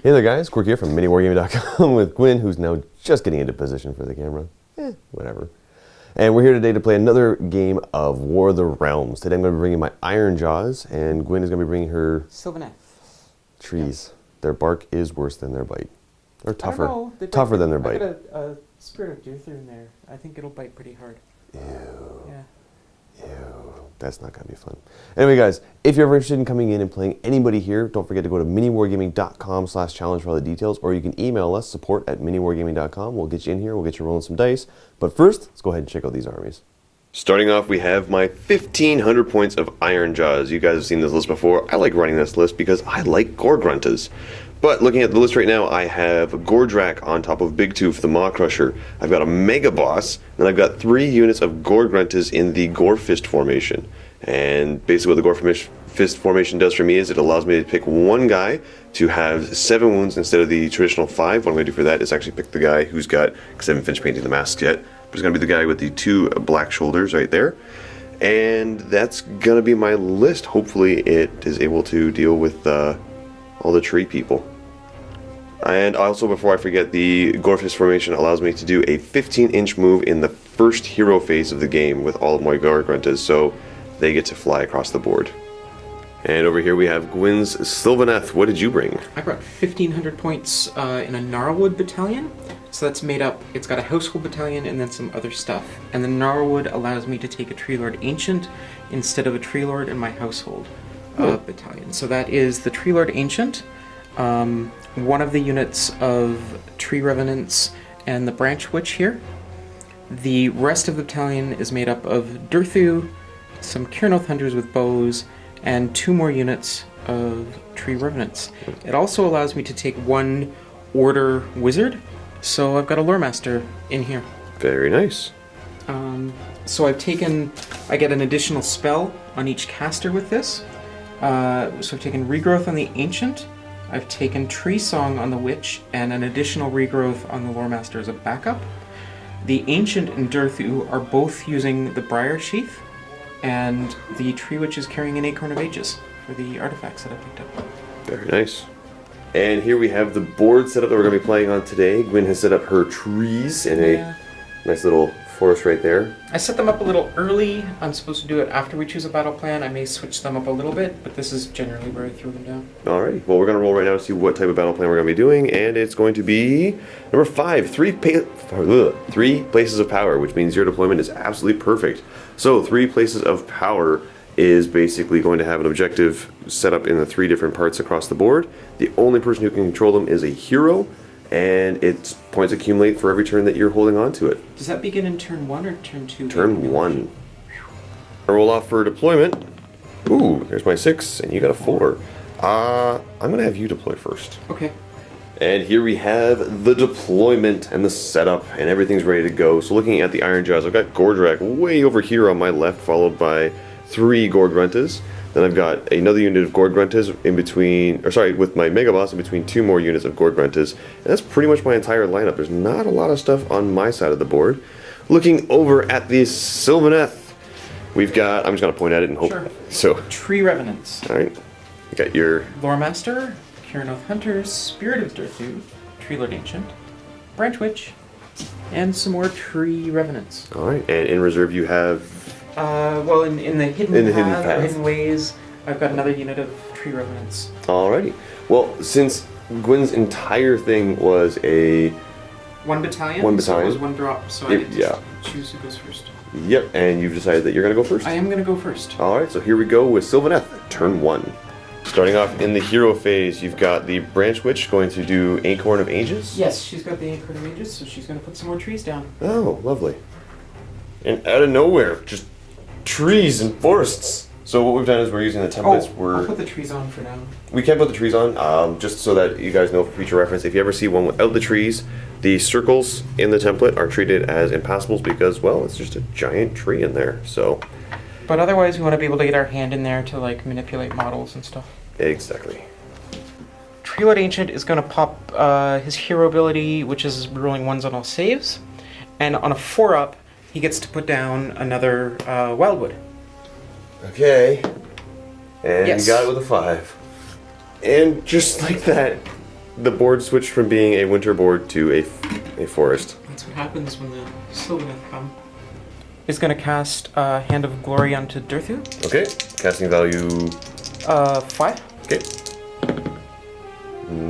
Hey there guys, Quirk here from MiniWarGaming.com with Guin, who's now just getting into position for the camera. Whatever. And we're here today to play another game of War of the Realms. Today I'm going to be bringing my Iron Jaws, and Guin is going to be bringing her... Sylvaneth. Trees. Their bark is worse than their bite. Or tougher. I don't know. Tougher than their bite. I got a Spirit of Dearth in there. I think it'll bite pretty hard. Ew. Yeah. Ew. That's not going to be fun. Anyway guys, if you're ever interested in coming in and playing anybody here, don't forget to go to MiniWarGaming.com/challenge for all the details, or you can email us, support@MiniWarGaming.com. We'll get you in here, we'll get you rolling some dice. But first, let's go ahead and check out these armies. Starting off, we have my 1,500 points of Iron Jaws. You guys have seen this list before. I like running this list because I like Gore-gruntas. But looking at the list right now, I have Gordrak on top of Big Tooth, the Maw Crusher. I've got a Mega Boss, and I've got 3 units of Gore-gruntas in the Gore Fist formation. And basically what the Gore Fist formation does for me is it allows me to pick one guy to have 7 wounds instead of the traditional 5. What I'm going to do for that is actually pick the guy who's got, because I haven't finished painting the masks yet, but it's going to be the guy with the 2 black shoulders right there. And that's going to be my list. Hopefully it is able to deal with all the tree people. And also, before I forget, the Gore Fist formation allows me to do a 15-inch move in the first hero phase of the game with all of my Gore-gruntas, so they get to fly across the board. And over here we have Gwyn's Sylvaneth. What did you bring? I brought 1,500 points in a Gnarlwood battalion. So that's made up, it's got a Household battalion and then some other stuff. And the Gnarlwood allows me to take a Tree Lord Ancient instead of a Tree Lord in my Household battalion. So that is the Tree Lord Ancient, one of the units of Tree Revenants and the Branch Witch here. The rest of the battalion is made up of Durthu, some Kiernoth Hunters with bows, and 2 more units of Tree Revenants. It also allows me to take 1 Order Wizard, so I've got a Lore Master in here. Very nice. So I get an additional spell on each caster with this. So I've taken Regrowth on the Ancient, I've taken Tree Song on the Witch, and an additional Regrowth on the Lore Master as a backup. The Ancient and Durthu are both using the Briar Sheath, and the Tree Witch is carrying an Acorn of Ages for the artifacts that I picked up. Very nice. And here we have the board setup that we're going to be playing on today. Guin has set up her trees in a nice little forest right there. I set them up a little early. I'm supposed to do it after we choose a battle plan. I may switch them up a little bit, but this is generally where I threw them down. Alrighty. Well, we're going to roll right now to see what type of battle plan we're going to be doing, and it's going to be number 5, 3 places of power, which means your deployment is absolutely perfect. So 3 places of power is basically going to have an objective set up in the 3 different parts across the board. The only person who can control them is a hero, and its points accumulate for every turn that you're holding on to it. Does that begin in turn 1 or turn 2? Turn 1. I roll off for deployment. Ooh, there's my 6, and you got a 4. I'm going to have you deploy first. Okay. And here we have the deployment and the setup, and everything's ready to go. So looking at the Iron Jaws, I've got Gordrak way over here on my left, followed by 3 Gore-gruntas. Then I've got another unit of Gore-gruntas in between, or sorry, with my Mega Boss in between 2 more units of Gore-gruntas. And that's pretty much my entire lineup. There's not a lot of stuff on my side of the board. Looking over at the Sylvaneth, we've got, I'm just going to point at it and hope. Sure. So, Tree Revenants. Alright, you got your Lore Master, Kiernoth Hunters, Spirit of Durthu, Tree Lord Ancient, Branch Witch, and some more Tree Revenants. Alright, and in reserve you have... well, in the hidden path, or hidden ways, I've got another unit of Tree Revenants. Alrighty. Well, since Gwyn's entire thing was a... One battalion? So it was 1 drop, so I get to choose who goes first. Yep, and you've decided that you're going to go first? I am going to go first. Alright, so here we go with Sylvaneth, turn 1. Starting off in the hero phase, you've got the Branch Witch going to do Acorn of Ages? Yes, she's got the Acorn of Ages, so she's going to put some more trees down. Oh, lovely. And out of nowhere, just trees and forests. So what we've done is we're using the templates. I'll put the trees on for now. We can put the trees on, just so that you guys know for future reference. If you ever see one without the trees, the circles in the template are treated as impassable because, well, it's just a giant tree in there. So. But otherwise, we want to be able to get our hand in there to like manipulate models and stuff. Exactly. Tree Lord Ancient is going to pop his hero ability, which is rolling 1s on all saves, and on a 4-up, he gets to put down another Wildwood. Okay. And yes. you got it with a 5. And just like that, the board switched from being a winter board to a forest. That's what happens when the Sylvaneth come. Is going to cast Hand of Glory onto Durthu. Okay, casting value... 5. Okay.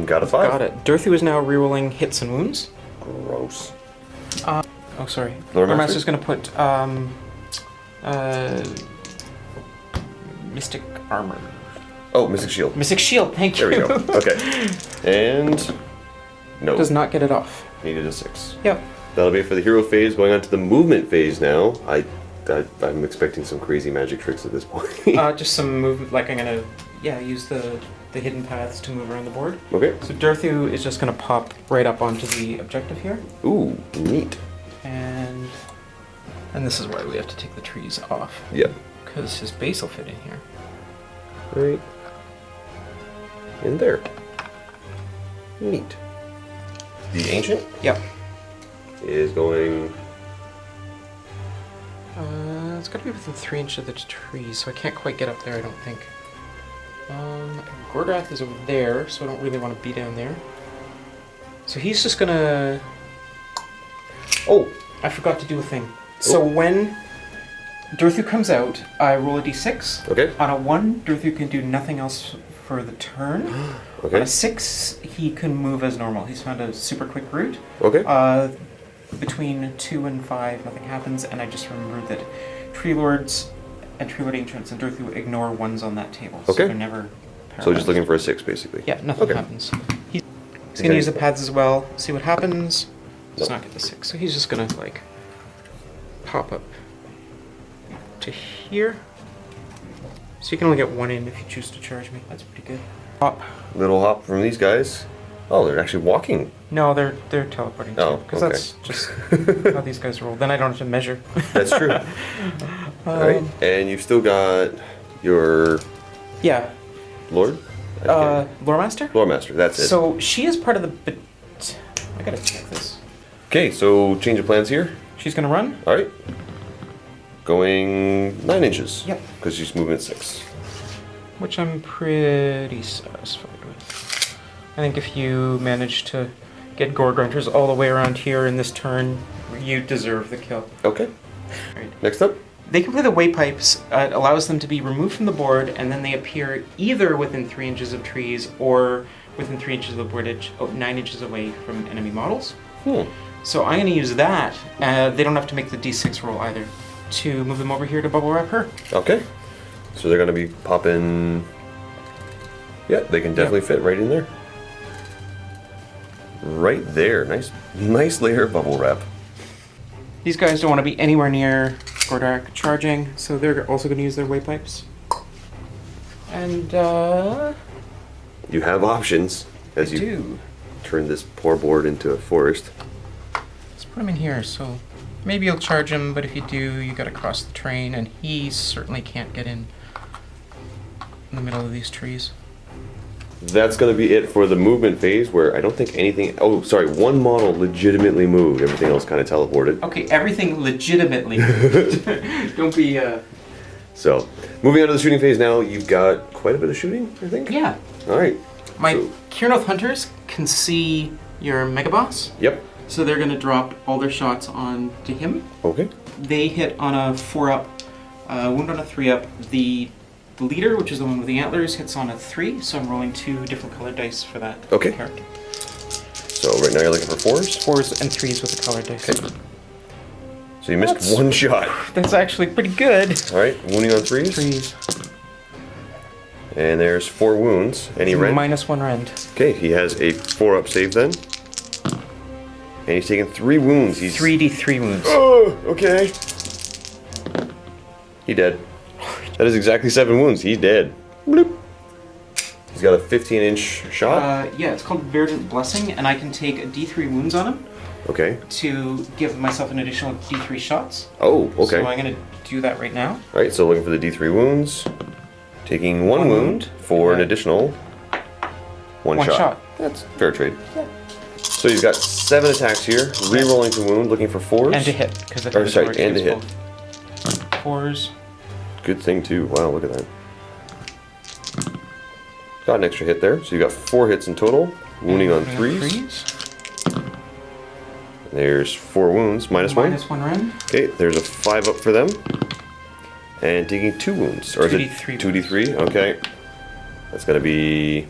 Got a 5. Got it. Durthu is now rerolling hits and wounds. Gross. Oh, sorry. Lore Lore Master? Master's going to put Mystic Armor. Oh, Mystic Shield. Mystic Shield, thank you. There we go. Okay. And... No. Does not get it off. Needed a 6. Yep. That'll be it for the hero phase. Going on to the movement phase now. I'm expecting some crazy magic tricks at this point. Just some movement, like I'm going to, use the hidden paths to move around the board. Okay. So Durthu is just going to pop right up onto the objective here. Ooh, neat. And this is why we have to take the trees off. Yep. Because his base will fit in here. Right in there. Neat. The Ancient Yep. is going... It's got to be within 3 inches of the tree, so I can't quite get up there, I don't think. Gordrath is over there, so I don't really want to be down there. So he's just gonna... Oh, I forgot to do a thing. So when Durthu comes out, I roll a d6. Okay. On a 1, Durthu can do nothing else for the turn. Okay. On a 6, he can move as normal. He's found a super quick route. Okay. Between 2 and 5, nothing happens, and I just remembered that Tree Lords and Tree Lord Ancients and Durthu ignore 1s on that table. So Okay. they're never So just looking for a 6, basically. Yeah, nothing Okay. happens. He's going to use the pads as well, see what happens. Does not get the 6, so he's just going to, like, pop up to here. So you can only get 1 in if you choose to charge me. That's pretty good. Hop. Little hop from these guys. Oh, they're actually walking. No, they're teleporting Oh, too, because okay. that's just how these guys roll. Then I don't have to measure. That's true. Alright, and you've still got your Yeah. Lord? Lore Master? Lore Master, that's it. So she is part of the... I gotta check this. Okay, so change of plans here. She's gonna run? Alright. Going 9 inches. Yep. Because she's moving at 6. Which I'm pretty satisfied with. I think if you manage to get Gore Grunters all the way around here in this turn, you deserve the kill. Okay. Right. Next up. They can play the Waypipes. It allows them to be removed from the board, and then they appear either within 3 inches of trees or within 3 inches of the board edge, 9 inches away from enemy models. So I'm going to use that. They don't have to make the d6 roll either to move them over here to bubble wrap her. Okay. So they're going to be popping... Yeah, they can definitely fit right in there. Right there. Nice layer of bubble wrap. These guys don't want to be anywhere near Gordark charging, so they're also going to use their Waypipes. And, You have options as you do. turn this poor board into a forest. Let's put him in here, so maybe you'll charge him, but if you do, you gotta cross the train, and he certainly can't get in the middle of these trees. That's going to be it for the movement phase, where I don't think anything... Oh, sorry, one model legitimately moved. Everything else kind of teleported. Okay, everything legitimately. Don't be, So, moving on to the shooting phase now, you've got quite a bit of shooting, I think? Yeah. Alright. My So- Kiernoth Hunters can see your Mega Boss, Yep. so they're gonna drop all their shots onto him. Okay. They hit on a 4-up, wound on a 3-up. The leader, which is the one with the antlers, hits on a 3, so I'm rolling 2 different colored dice for that Okay. character. So right now you're looking for 4s? 4s and 3s with the colored dice. Okay. So you missed That's- one shot. That's actually pretty good. Alright, wounding on 3s. 3s. And there's 4 wounds. Any rend? -1 rend. Okay, he has a 4-up save then. And he's taken 3 wounds. He's 3d3 wounds. Oh, okay. He dead. That is exactly 7 wounds. He's dead. Bloop. He's got a 15-inch shot. Yeah, it's called Verdant Blessing, and I can take d3 wounds on him Okay. to give myself an additional d3 shots. Oh, okay. So I'm going to do that right now. Alright, so looking for the D3 wounds. Taking 1 wound for an additional 1 One shot. That's fair trade. Yeah. So he's got 7 attacks here. Re-rolling to wound, looking for 4s. And to hit, because Or sorry, and to hit. 4s. Good thing too. Wow, look at that. Got an extra hit there. So you got 4 hits in total. Wounding on threes. There's 4 wounds, -1. -1 rend. Okay, there's a 5 up for them. And taking 2 wounds. Or is it 2d3 2d3? Okay. That's gonna be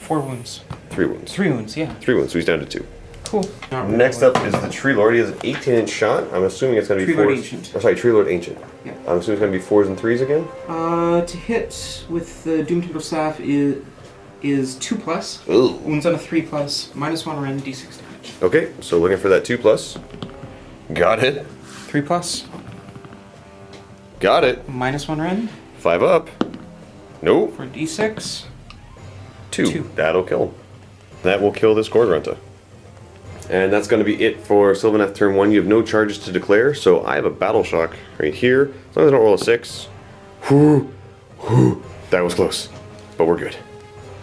4 wounds. 3 wounds. 3 wounds, yeah. 3 wounds, so he's down to 2. Cool. Next up is the Tree Lord. He has an 18-inch shot. I'm assuming it's gonna be Tree Lord 4s. Ancient. Oh, sorry, Tree Lord Ancient. Yeah. I'm assuming it's gonna be 4s and 3s again. To hit with the Doom Tendril Staff is 2+. Ooh. Wounds on a 3+, -1 rend, d6 damage. Okay, so looking for that 2+. Got it. 3+, Got it. -1 rend 5 up. Nope. for d6. 2. That'll kill him. That will kill this Gorgrunta. And that's going to be it for Sylvaneth turn 1. You have no charges to declare, so I have a Battle Shock right here. As long as I don't roll a 6. Whew. Whew. That was close, but we're good.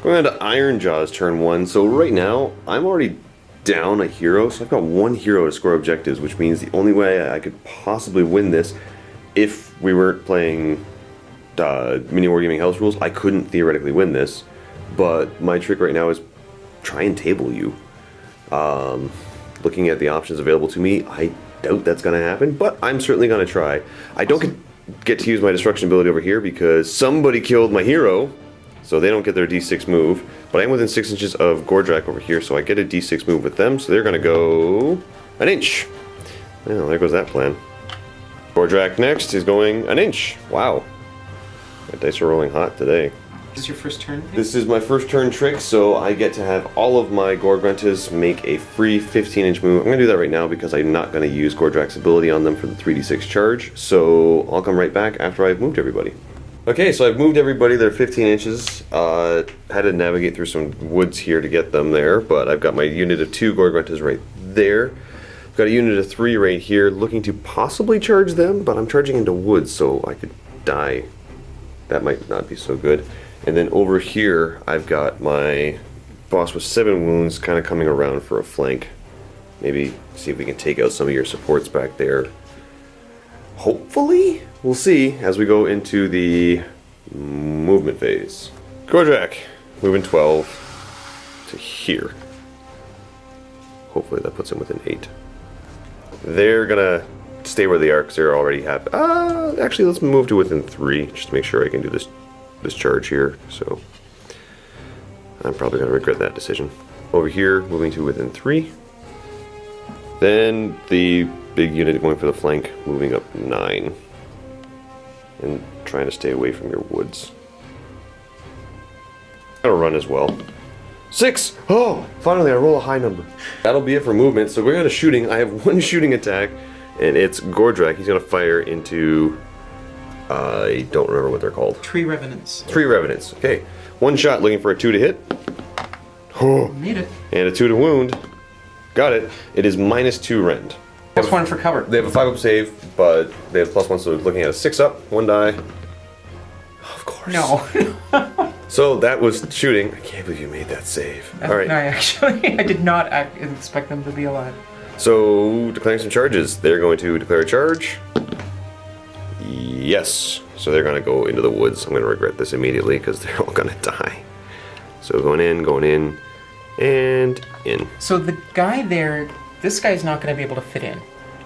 Going on to Iron Jaws turn 1. So right now, I'm already down a hero, so I've got 1 hero to score objectives, which means the only way I could possibly win this, if we weren't playing MiniWarGaming House Rules, I couldn't theoretically win this. But my trick right now is try and table you. Looking at the options available to me, I doubt that's going to happen, but I'm certainly going to try. I don't get to use my destruction ability over here because somebody killed my hero, so they don't get their d6 move. But I am within 6 inches of Gordrak over here, so I get a d6 move with them, so they're going to go an inch. Well, there goes that plan. Gordrak next is going an inch. Wow. My dice are rolling hot today. This is your first turn? This is my first turn trick, so I get to have all of my Gorgruntas make a free 15-inch move. I'm going to do that right now because I'm not going to use Gordrak's ability on them for the 3d6 charge, so I'll come right back after I've moved everybody. Okay, so I've moved everybody. They're 15 inches. Had to navigate through some woods here to get them there, but I've got my unit of 2 Gorgruntas right there. I've got a unit of 3 right here, looking to possibly charge them, but I'm charging into woods, so I could die. That might not be so good. And then over here, I've got my boss with 7 wounds kind of coming around for a flank. Maybe see if we can take out some of your supports back there. Hopefully? We'll see as we go into the movement phase. Gordrak, moving 12 to here. Hopefully that puts him within 8. They're gonna stay where they are because they're already happy. Actually, let's move to within 3 just to make sure I can do this charge here. So I'm probably gonna regret that decision. Over here, moving to within 3. Then the big unit going for the flank, moving up 9. And trying to stay away from your woods. Gonna run as well. 6! Oh! Finally, I roll a high number. That'll be it for movement. So we're going to shooting. I have 1 shooting attack, and it's Gordrak. He's gonna fire into... I don't remember what they're called. Tree Revenants. 3 Revenants. Okay. 1 shot, looking for a 2 to hit. Oh! Made it. And a 2 to wound. Got it. It is -2 rend. +1 for cover. They have a 5-up save, but they have +1, so they're looking at a 6-up, 1 die. Of course. No. So that was shooting. I can't believe you made that save. All right. No, actually, I did not expect them to be alive. So declaring some charges. They're going to declare a charge. Yes. So they're going to go into the woods. I'm going to regret this immediately because they're all going to die. So going in, and in. So the guy there, this guy's not going to be able to fit in.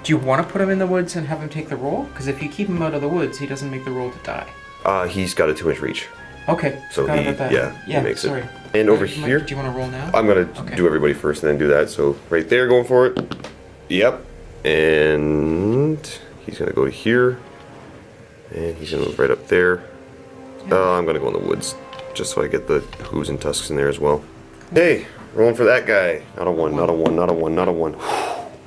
Do you want to put him in the woods and have him take the roll? Because if you keep him out of the woods, he doesn't make the roll to die. He's got a 2-inch reach. Okay. So he, about that. yeah, he makes sorry. it. And over here, do you want to roll now? I'm gonna do everybody first and then do that. So right there, going for it. Yep. And he's gonna go to here, and he's gonna move right up there. I'm gonna go in the woods just so I get the hooves and tusks in there as well. Hey, rolling for that guy. Not a 1. Not a 1. Not a 1. Not a 1.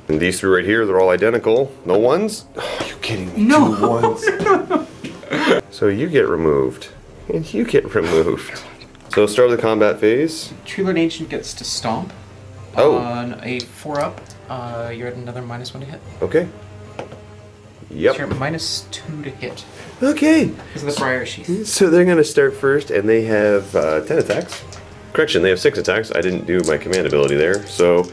And these 3 right here, they're all identical. No 1s? Are you kidding me? No. 2 1s. So you get removed. And you get removed. So start with the combat phase. Tree Lord Ancient gets to stomp. On a 4-up. You're at another -1 to hit. Okay. Yep. So you're at -2 to hit. Okay. Because of the Briar Sheath. So they're going to start first, and they have 10 attacks. Correction, they have 6 attacks. I didn't do my command ability there. So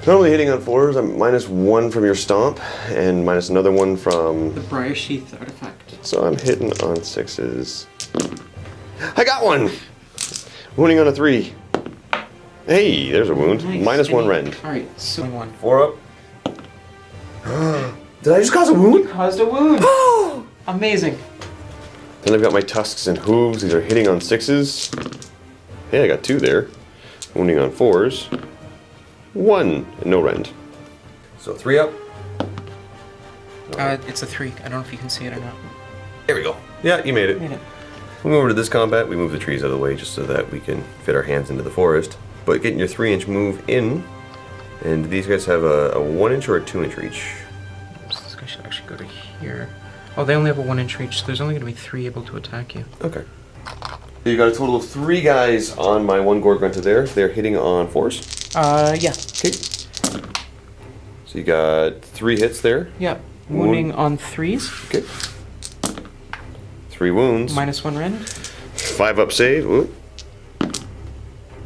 normally hitting on 4s, I'm -1 from your stomp, and minus another 1 from... the Briar Sheath artifact. So I'm hitting on 6s. I got 1! Wounding on a 3. Hey, there's a wound. Nice. -1 rend. Alright, so 1. 4 up. Did I just cause a wound? Caused a wound. Amazing. Then I've got my tusks and hooves. These are hitting on 6s. Hey, I got 2 there. Wounding on 4s. 1 and no rend. So 3 up. It's a 3. I don't know if you can see it or not. There we go. Yeah, you made it. Made it. We move over to this combat. We move the trees out of the way just so that we can fit our hands into the forest. But getting your 3-inch move in, and these guys have a 1-inch or a 2-inch reach. So this guy should actually go to here. Oh, they only have a 1-inch reach, so there's only going to be 3 able to attack you. Okay. You got a total of 3 guys on my 1 gore grunter there. They're hitting on 4s. Yeah. Okay. So you got 3 hits there. Yeah. Wounding on 3s. Okay. 3 wounds. -1 rend. 5 up save. Ooh.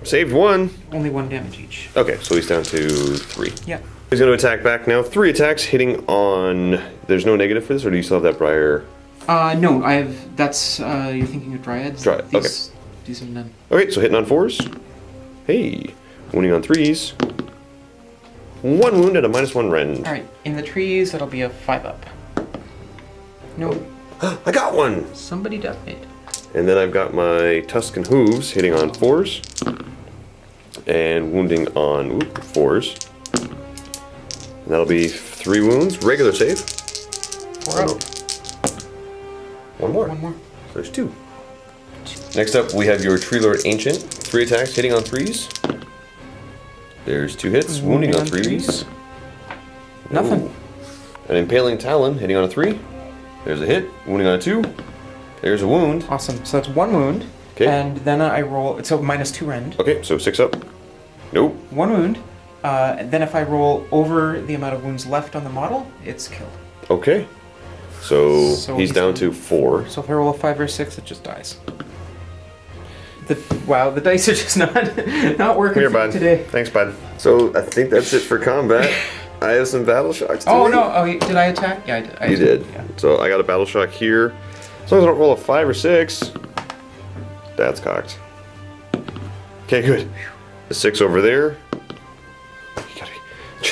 Saved 1. Only 1 damage each. Okay, so he's down to 3. Yeah. He's going to attack back now. 3 attacks hitting on... There's no negative for this, or do you still have that briar? No, I have... That's, you're thinking of dryads? Dryad, okay. These are none. Okay, so hitting on 4s. Hey. Wounding on 3s. 1 wound and a -1 rend. Alright, in the trees, that'll be a 5 up. No. I got 1! Somebody died. And then I've got my tusk and hooves hitting on 4s. And wounding on 4s. And that'll be 3 wounds. Regular save. 4 up. 1 more. 1 more. So there's 2. Next up, we have your Tree Lord Ancient. 3 attacks hitting on 3s. There's 2 hits. Wounding on 3s. Nothing. Ooh. An Impaling Talon hitting on a 3. There's a hit. Wounding on a 2. There's a wound. Awesome. So that's 1 wound. Okay. And then I roll... So -2 rend. Okay, so 6 up. Nope. 1 wound. Then if I roll over the amount of wounds left on the model, it's killed. Okay. So he's down to 4. So if I roll a 5 or 6, it just dies. Wow, the dice are just not working Here, for me bud. today. Thanks, bud. So I think that's it for combat. I have some battle shocks today. Oh no! Oh, did I attack? Yeah, I did. You did. Yeah. So I got a battle shock here. As long as I don't roll a 5 or 6, that's cocked. Okay, good. A 6 over there. You gotta be...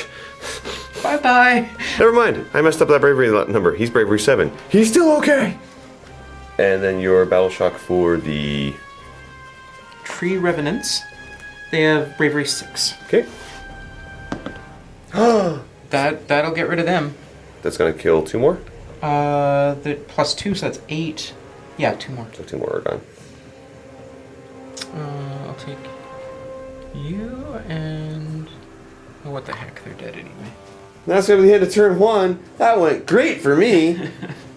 Bye bye. Never mind. I messed up that bravery number. He's bravery 7. He's still okay. And then your battle shock for the Tree Revenants. They have bravery 6. Okay. That'll get rid of them. That's gonna kill 2 more. The +2, so that's 8. Yeah, 2 more. So 2 more are gone. I'll take you and... Oh, what the heck? They're dead anyway. That's gonna be the end of turn 1. That went great for me.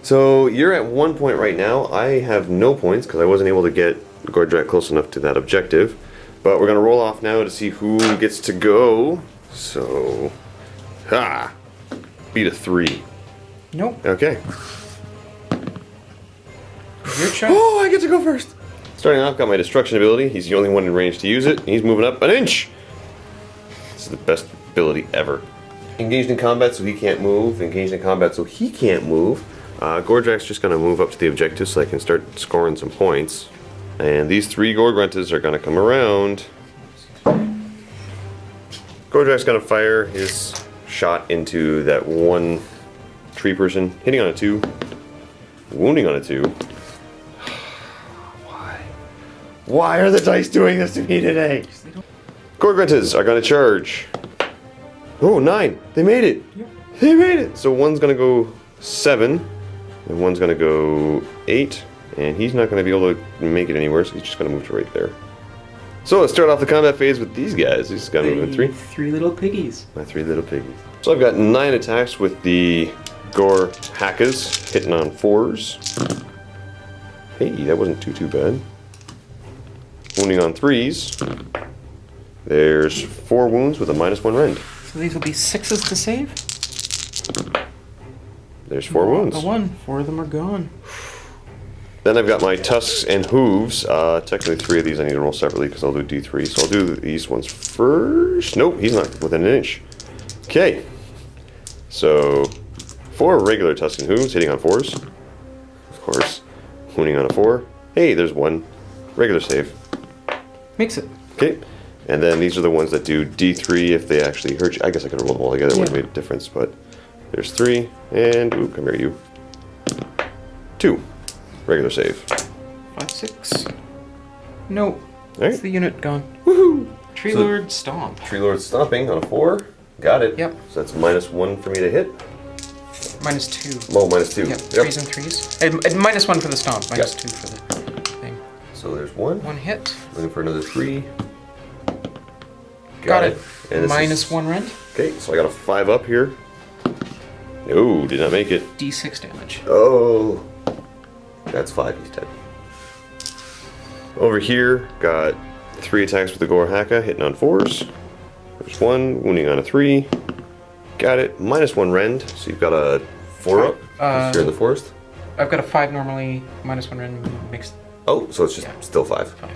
So you're at 1 point right now. I have no points because I wasn't able to get Gordrak close enough to that objective. But we're gonna roll off now to see who gets to go. So, beat a 3. Nope. Okay. Your turn. Oh, I get to go first. Starting off, got my destruction ability. He's the only one in range to use it. He's moving up 1 inch. This is the best ability ever. Engaged in combat, so he can't move. Engaged in combat, so he can't move. Gordrak's just gonna move up to the objective so I can start scoring some points. And these 3 Gore Gruntas are gonna come around. Gordrak's gonna fire his shot into that 1 tree person, hitting on a 2, wounding on a 2. Why? Why are the dice doing this to me today? Gore Gruntas are gonna charge. Oh, 9! They made it! Yep. They made it! So one's gonna go 7, and one's gonna go 8, and he's not gonna be able to make it anywhere, so he's just gonna move to right there. So let's start off the combat phase with these guys. He's got to move in 3. 3 little piggies. My 3 little piggies. So I've got 9 attacks with the Gore Hackers, hitting on 4s. Hey, that wasn't too bad. Wounding on 3s. There's 4 wounds with a -1 rend. So these will be 6s to save? There's 4 wounds. A 1. 4 of them are gone. Then I've got my tusks and hooves. Technically 3 of these I need to roll separately because I'll do D3. So I'll do these ones first. Nope, he's not within 1 inch. Okay. So 4 regular tusks and hooves hitting on 4s. Of course. Wounding on a 4. Hey, there's 1. Regular save. Makes it. Okay. And then these are the ones that do D3 if they actually hurt you. I guess I could have rolled them all together, would have made a difference, but there's 3. And, ooh, come here, you. 2. Regular save. 5, 6. No. Right. It's the unit gone. Woohoo! Tree Lord Stomp. Tree Lord stomping on a 4. Got it. Yep. So that's -1 for me to hit. -2. Oh, -2. Yep, 3s and 3s. And -1 for the stomp, -2 for the thing. So there's 1. 1 hit. Looking for another 3. Got it. And -1 rend. Okay, so I got a 5 up here. No, did not make it. D6 damage. Oh, that's 5. He's dead. Over here, got 3 attacks with the Gore Haka, hitting on 4s. There's 1, wounding on a 3. Got it. -1 rend, so you've got a 4 up. You're in the forest. I've got a 5 normally, -1 rend mixed. Oh, so it's just still 5. 5.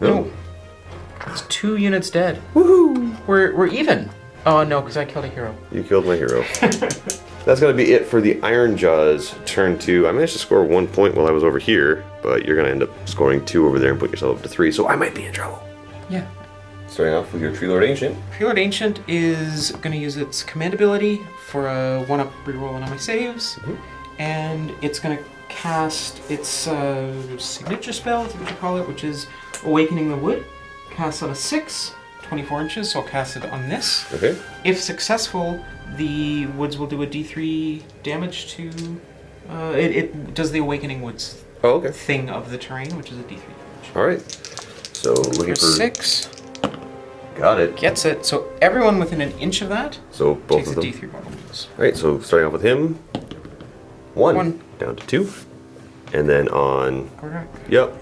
No. It's 2 units dead. Woohoo! We're even. Oh no, because I killed a hero. You killed my hero. That's going to be it for the Iron Jaws turn 2. I managed to score 1 point while I was over here, but you're going to end up scoring 2 over there and put yourself up to 3, so I might be in trouble. Yeah. Starting off with your Tree Lord Ancient. Tree Lord Ancient is going to use its command ability for a 1-up reroll on all my saves, and it's going to cast its signature spell, is what you call it, which is Awakening the Wood. Cast on a 6, 24 inches, so I'll cast it on this. Okay. If successful, the woods will do a D3 damage to... it does the Awakening Woods thing of the terrain, which is a D3 damage. Alright. So looking for 6. Got it. Gets it. So everyone within an inch of that so both takes of a them. D3 mortal wounds. Alright, so starting off with him. 1 down to 2. And then on... Correct. Yep.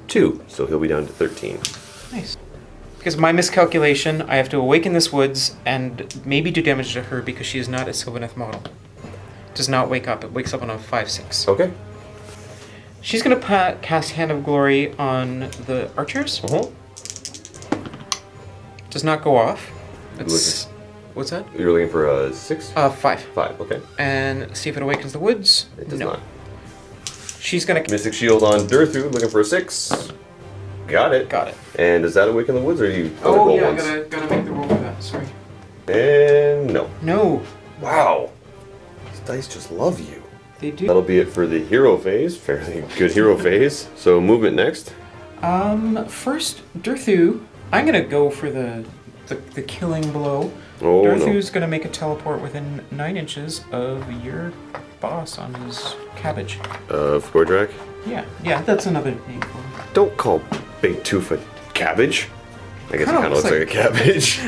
2. So he'll be down to 13. Nice. Because my miscalculation, I have to awaken this woods and maybe do damage to her because she is not a Sylvaneth model. Does not wake up. It wakes up on a 5/6. Okay. She's going to cast Hand of Glory on the archers. Does not go off. It's, what's that? You're looking for a 6? 5. 5, okay. And see if it awakens the woods. It does not. She's going to... Mystic Shield on Durthu, looking for a 6. Got it. Got it. And does that awaken the woods, or are you other Oh, yeah, ones? gotta make the roll for that. Sorry. And no. No. Wow. These dice just love you. They do. That'll be it for the hero phase. Fairly good hero phase. So movement next. First, Durthu. I'm gonna go for the killing blow. Oh, Durthu's gonna make a teleport within 9 inches of your boss on his cabbage. Gordrak? Yeah, that's another name for him. Don't call Big Tooth a cabbage. I guess it Kinda kind of looks like a cabbage.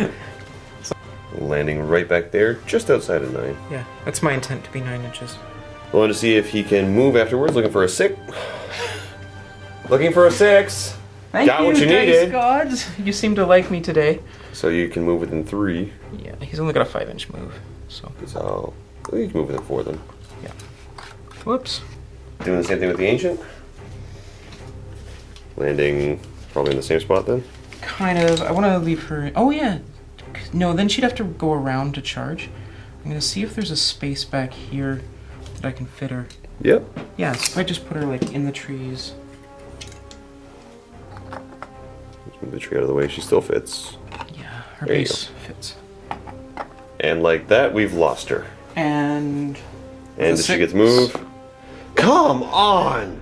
Landing right back there, just outside of 9. Yeah, that's my intent, to be 9 inches. I want to see if he can move afterwards, looking for a 6. Looking for a 6. Got what you needed. Gods. You seem to like me today. So you can move within 3. Yeah, he's only got a 5-inch move, so. So you can move within 4 then. Yeah. Whoops. Doing the same thing with the Ancient. Landing probably in the same spot then. Kind of. I want to leave her... Oh, yeah. No, then she'd have to go around to charge. I'm going to see if there's a space back here that I can fit her. Yep. Yeah, so if I just put her, like, in the trees. Let's move the tree out of the way. She still fits. Yeah, her There you base fits. And like that, we've lost her. And she gets moved. Come on!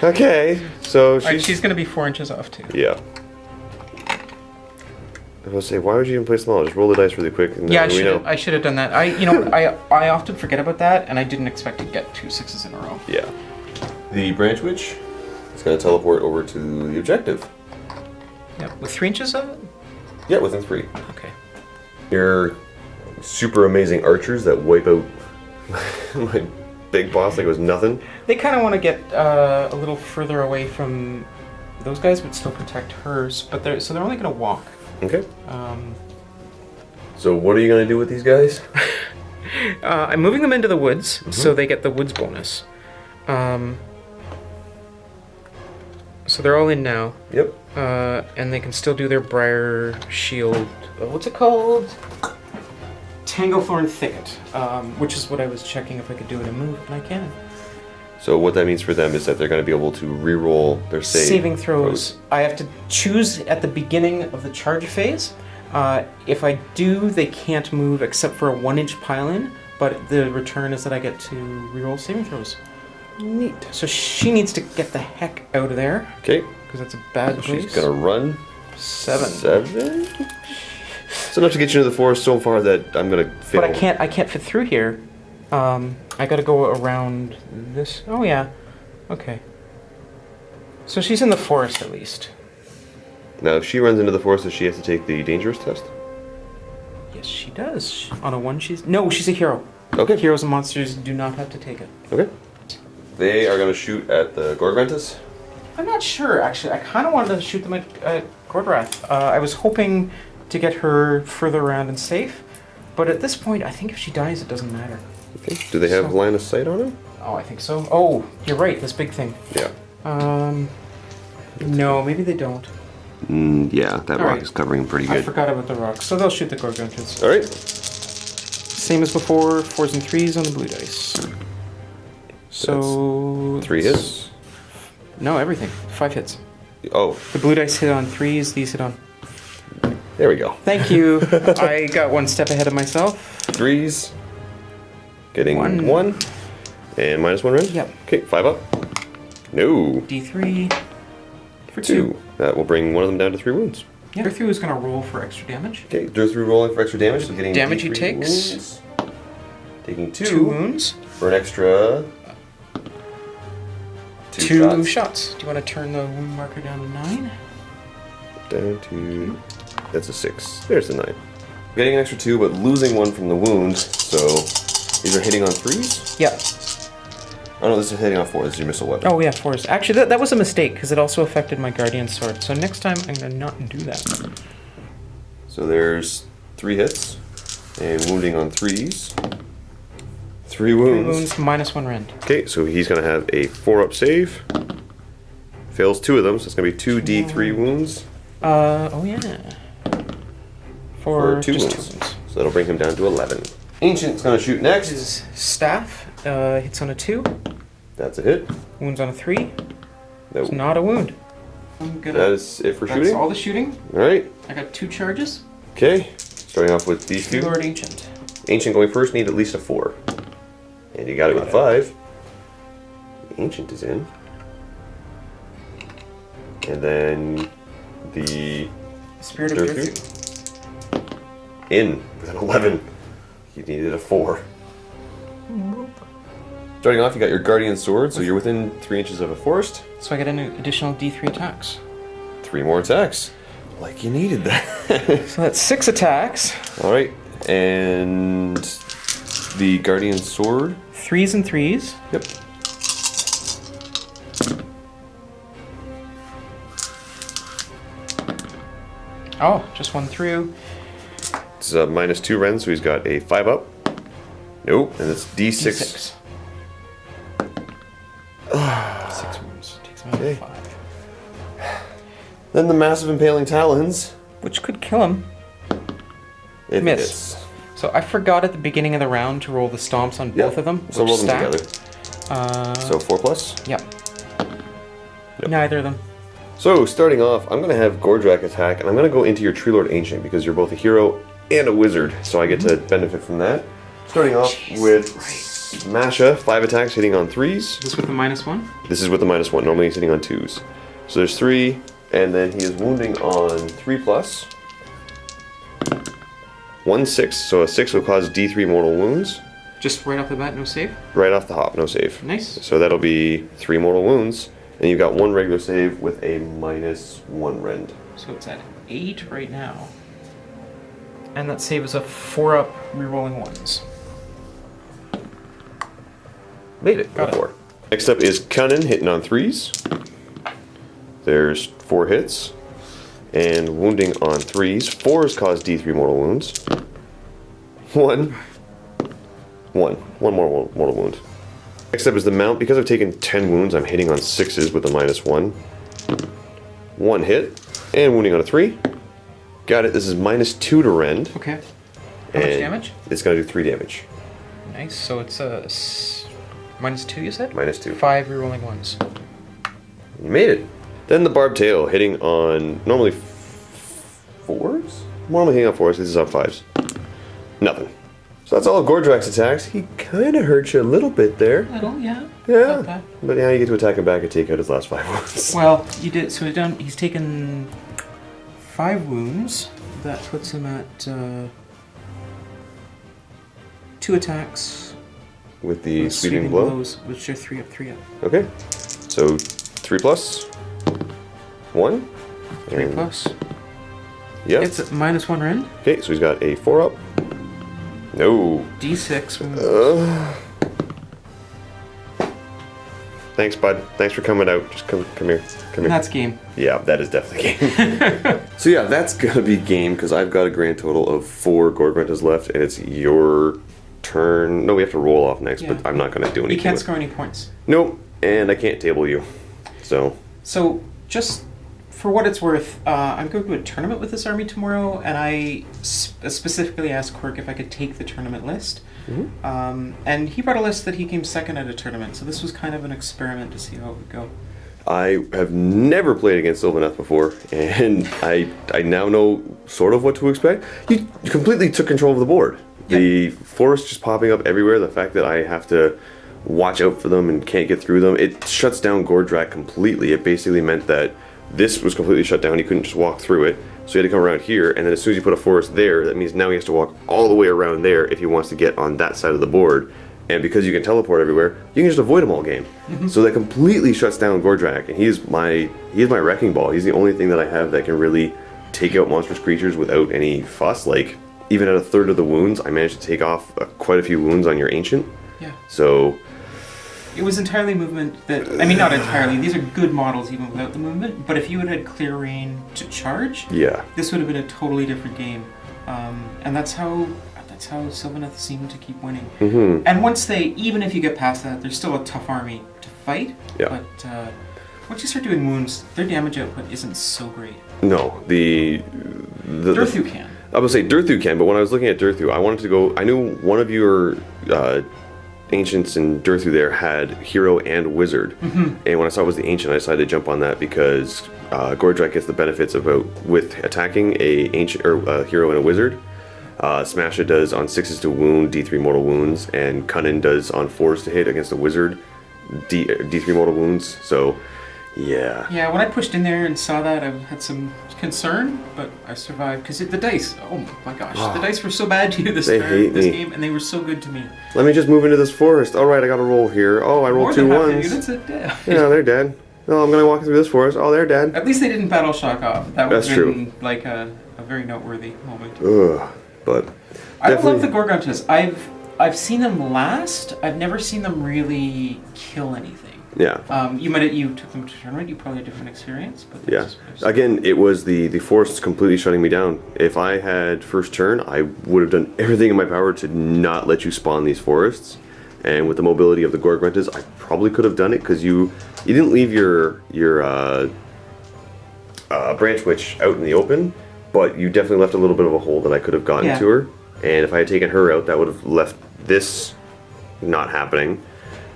Okay, so she's going to be 4 inches off, too. Yeah. I was gonna say, why would you even play small? Just roll the dice really quick. And Yeah, then I should have done that. I often forget about that, and I didn't expect to get 2 6s in a row. Yeah. The Branch Witch is going to teleport over to the objective. Yeah, with 3 inches of it? Yeah, within 3. Okay. Your super amazing archers that wipe out my big boss like it was nothing. They kind of want to get a little further away from those guys, but still protect hers. But they're only going to walk. Okay. So what are you going to do with these guys? I'm moving them into the woods, so they get the woods bonus. So they're all in now. Yep. And they can still do their Briar Shield. What's it called? Tanglethorn Thicket, which is what I was checking if I could do in a move, and I can. So what that means for them is that they're going to be able to re-roll their saving throws. I have to choose at the beginning of the charge phase. If I do, they can't move except for a 1-inch pile-in, but the return is that I get to reroll saving throws. Neat. So she needs to get the heck out of there. Okay. Because that's a bad place. She's gonna run. 7. 7. It's enough to get you into the forest so far that I'm gonna fail. But I can't fit through here. I gotta go around this. Oh yeah. Okay. So she's in the forest at least. Now, if she runs into the forest, does she have to take the dangerous test? Yes, she does. On a 1, she's a hero. Okay. Heroes and monsters do not have to take it. Okay. They are gonna shoot at the Gorgrantis. I'm not sure, actually. I kind of wanted to shoot them at Gordrath. I was hoping to get her further around and safe, but at this point, I think if she dies, it doesn't matter. Okay. Do they have line of sight on him? Oh, I think so. Oh, you're right. This big thing. Yeah. No, maybe they don't. Yeah, that rock right. is covering him pretty good. I forgot about the rock, so they'll shoot the Gorgontas. All right. Same as before, 4s and 3s on the blue dice. So... That's 3 hits. No, everything. 5 hits. Oh. The blue dice hit on 3s, these hit on... There we go. Thank you. I got 1 step ahead of myself. 3s. Getting 1. And -1 rend? Yep. Okay, 5 up. No. D3 for 2. That will bring one of them down to 3 wounds. Yeah. Through is going to roll for extra damage. Okay, through rolling for extra damage, so getting damage D3 he takes. Wounds. Taking 2 wounds. For an extra... 2 shots. Do you want to turn the wound marker down to 9? Down to... That's a 6. There's the 9. Getting an extra 2, but losing 1 from the wound, so... These are hitting on 3s? Yeah. Oh no, this is hitting on 4s. This is your missile weapon. Oh yeah, 4s. Actually, that was a mistake, because it also affected my Guardian Sword. So next time, I'm going to not do that. So there's 3 hits. And wounding on 3s. 3 wounds. 3 wounds, -1 rend. Okay, so he's going to have a 4-up save. Fails 2 of them, so it's going to be 2 D3 wounds. Oh yeah. For 2 just wounds. 2 wounds. So that'll bring him down to 11. Ancient's going to shoot next. His staff hits on a 2. That's a hit. Wounds on a 3. Nope. It's not a wound. That is it for shooting. That's all the shooting. Alright. I got 2 charges. Okay. Starting off with these 2. Lord Ancient. Ancient going first, need at least a 4. And you got it with a 5. Ancient is in. And then the Spirit of Durthu in with an 11. You needed a 4. Starting off, you got your Guardian Sword, so you're within 3 inches of a forest. So I get an additional D3 attacks. 3 more attacks. Like you needed that. So that's 6 attacks. Alright, and the Guardian Sword. 3s and 3s. Yep. Oh, just 1 through. It's a -2 rend, so he's got a 5 up. Nope, and it's D6. 6 wounds. Takes him out Okay. of 5. Then the Massive Impaling Talons. Which could kill him. It Miss. hits. So I forgot at the beginning of the round to roll the stomps on both of them. So roll them stacked. together. So 4+. Yep. Yep. Neither of them. So starting off, I'm going to have Gordrak attack, and I'm going to go into your Tree Lord Ancient because you're both a hero and a wizard, so I get to benefit from that. Starting off with Masha, 5 attacks hitting on 3s. Is this with the -1? This is with the -1. Normally he's hitting on 2s. So there's 3, and then he is wounding on 3+. 1 6, so a 6 will cause D3 mortal wounds. Just right off the bat, no save? Right off the hop, no save. Nice. So that'll be 3 mortal wounds, and you've got 1 regular save with a -1 rend. So it's at 8 right now. And that save is a 4-up rerolling 1s. Made it. Got it. 4. Next up is Cunnin hitting on 3s. There's 4 hits. And wounding on 3s. 4s cause D3 mortal wounds. 1 more mortal wound. Next up is the Mount. Because I've taken 10 wounds, I'm hitting on 6s with a -1. 1 hit. And wounding on a 3. Got it. This is -2 to rend. Okay. How much and damage? It's going to do 3 damage. Nice. So it's a -2, you said? -2. 5 rerolling 1s. You made it. Then the barbed tail hitting on normally 4s? Normally hitting on 4s, this is on 5s. Nothing. So that's all of Gordrak's attacks. He kind of hurt you a little bit there. A little, yeah. Yeah. But now you get to attack him back and take out his last 5 wounds. Well, you did. So he's taken 5 wounds. That puts him at 2 attacks. With the sweeping blow? Blows, which are 3 up, 3 up. Okay. So 3 plus 1. 3 plus. Yeah. It's -1 rend. Okay, so he's got a 4 up. No. D6 wounds. Thanks, bud. Thanks for coming out. Just come here. Come here. That's game. Yeah, that is definitely game. So yeah, that's gonna be game because I've got a grand total of 4 Gorgruntas left, and it's your turn. No, we have to roll off next, Yeah. but I'm not gonna do anything. You can't score any points. Nope, and I can't table you. So just for what it's worth, I'm going to a tournament with this army tomorrow, and I specifically asked Quirk if I could take the tournament list. And he brought a list that he came second at a tournament, so this was kind of an experiment to see how it would go. I have never played against Sylvaneth before, and I now know sort of what to expect. You completely took control of the board. Yep. The forest just popping up everywhere, the fact that I have to watch out for them and can't get through them, it shuts down Gordrak completely. It basically meant that this was completely shut down, he couldn't just walk through it, so he had to come around here, and then as soon as you put a forest there, that means now he has to walk all the way around there if he wants to get on that side of the board. And because you can teleport everywhere, you can just avoid him all game. So that completely shuts down Gordrak, and he is my wrecking ball. He's the only thing that I have that can really take out monstrous creatures without any fuss. Like, even at a third of the wounds, I managed to take off quite a few wounds on your Ancient. Yeah. So it was entirely movement that, I mean, not entirely, these are good models even without the movement, but if you had had clear reign to charge, yeah, this would have been a totally different game. And that's how Sylvaneth seemed to keep winning. And once they, even if you get past that, there's still a tough army to fight. Yeah. But once you start doing wounds, their damage output isn't so great. No, the Durthu can. I would say Durthu can, but when I was looking at Durthu, I wanted to go. I knew one of your Ancients in Durthu there had Hero and Wizard, and when I saw it was the Ancient, I decided to jump on that because Gordrak gets the benefits about with attacking a Ancient or a Hero and a Wizard. Smasha does on 6s to wound, D3 mortal wounds, and Cunnin does on 4s to hit against a Wizard, D3 mortal wounds. So, yeah. Yeah, when I pushed in there and saw that, I had some concern, but I survived because the dice. Oh my gosh, the dice were so bad to you this game, and they were so good to me. Let me just move into this forest. All right, I got to roll here. Oh, I rolled 2 1s. Yeah, they're dead. Oh, I'm gonna walk through this forest. Oh, they're dead. At least they didn't battle shock off. That would That's have been true. like a very noteworthy moment. Ugh, but I love the Gorgontas. I've seen them last. I've never seen them really kill anything. Yeah. You took them to tournament. You probably had a different experience, but Yeah. Again, it was the forest completely shutting me down. If I had first turn, I would have done everything in my power to not let you spawn these forests. And with the mobility of the Gorgruntas, I probably could have done it because you didn't leave your branch witch out in the open, but you definitely left a little bit of a hole that I could have gotten to her. And if I had taken her out, that would have left this not happening,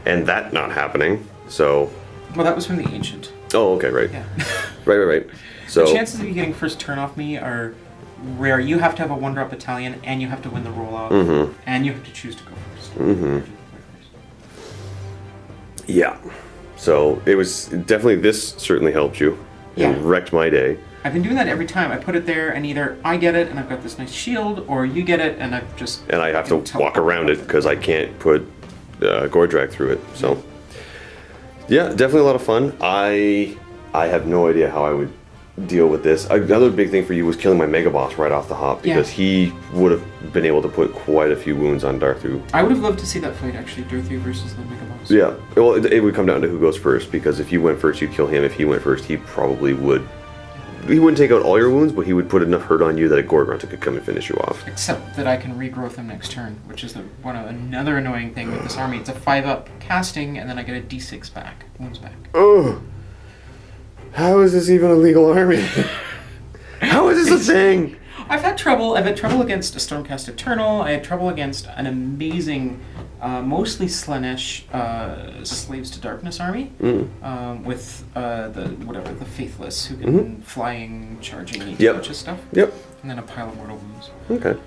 and that not happening. So. Well, that was from the Ancient. Oh, okay, right. Yeah. Right. So the chances of you getting first turn off me are rare. You have to have a 1-drop battalion, and you have to win the roll-off, and you have to choose to go first. Yeah. So it was definitely, this certainly helped you. And wrecked my day. I've been doing that every time. I put it there, and either I get it, and I've got this nice shield, or you get it, and I've just... And I have to walk around it, because I can't put Gordrak through it, so... Yeah, definitely a lot of fun. I have no idea how I would deal with this. Another big thing for you was killing my Mega Boss right off the hop, because he would have been able to put quite a few wounds on Darthu. I would have loved to see that fight, actually, Darthu versus the Mega Boss. Yeah, well, it would come down to who goes first, because if you went first, you'd kill him. If he went first, he probably would... He wouldn't take out all your wounds, but he would put enough hurt on you that a Gorgrunta could come and finish you off. Except that I can regrowth him next turn, which is another annoying thing with this army. It's a 5-up casting, and then I get a D6 back, wounds back. Oh, how is this even a legal army? How is this a thing? I've had trouble against a Stormcast Eternal. I had trouble against an amazing Mostly Slaanesh Slaves to Darkness army, with the Faithless, who can flying, charging, and a bunch of stuff. Yep. And then a pile of mortal wounds. Okay.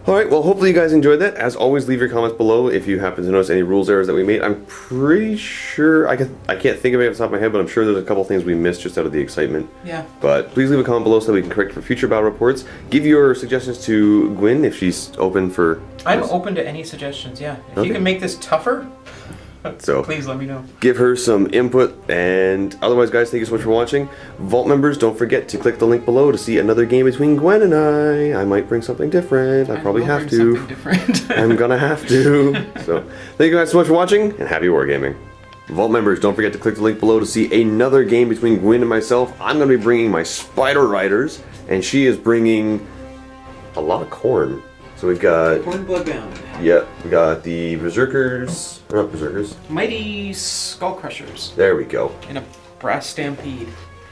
All right, well, hopefully you guys enjoyed that. As always, leave your comments below if you happen to notice any rules errors that we made. I'm pretty sure, I can't think of it off the top of my head, but I'm sure there's a couple things we missed just out of the excitement. Yeah. But please leave a comment below so that we can correct for future battle reports. Give your suggestions to Guin if she's open for... I'm open to any suggestions, yeah. If you can make this tougher, so please let me know. Give her some input, and otherwise, guys, thank you so much for watching. Vault members, don't forget to click the link below to see another game between Gwen and I. I might bring something different. I probably have to. Something different. I'm gonna have to. So, thank you guys so much for watching, and happy wargaming. Vault members, don't forget to click the link below to see another game between Gwen and myself. I'm gonna be bringing my Spider Riders, and she is bringing a lot of corn. So we've got... Corn Bloodbound. Yeah, we got the Berserkers... Or not Berserkers. Mighty Skull Crushers. There we go. In a Brass Stampede.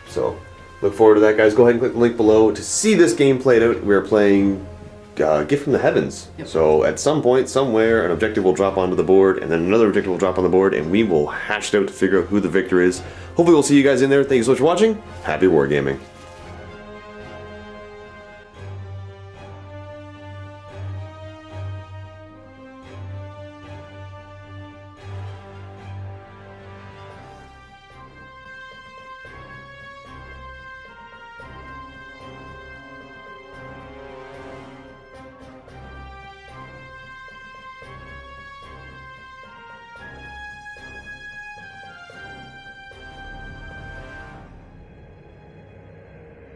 So, look forward to that, guys. Go ahead and click the link below to see this game played out. We're playing Gift from the Heavens. Yep. So, at some point, somewhere, an objective will drop onto the board, and then another objective will drop on the board, and we will hash it out to figure out who the victor is. Hopefully we'll see you guys in there. Thank you so much for watching. Happy wargaming.